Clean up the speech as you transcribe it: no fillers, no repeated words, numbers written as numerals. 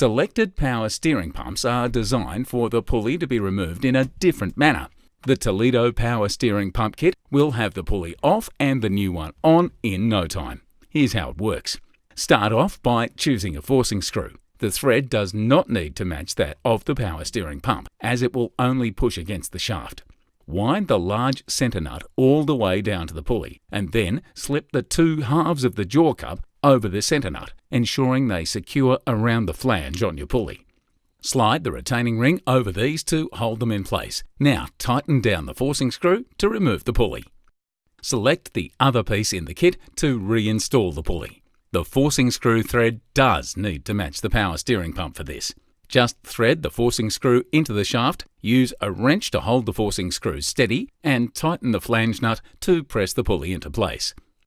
Selected power steering pumps are designed for the pulley to be removed in a different manner. The Toledo power steering pump kit will have the pulley off and the new one on in no time. Here's how it works. Start off by choosing a forcing screw. The thread does not need to match that of the power steering pump, as it will only push against the shaft. Wind the large centre nut all the way down to the pulley, and then slip the two halves of the jaw cup over the centre nut, ensuring they secure around the flange on your pulley. Slide the retaining ring over these to hold them in place. Now tighten down the forcing screw to remove the pulley. Select the other piece in the kit to reinstall the pulley. The forcing screw thread does need to match the power steering pump for this. Just thread the forcing screw into the shaft, use a wrench to hold the forcing screw steady, and tighten the flange nut to press the pulley into place.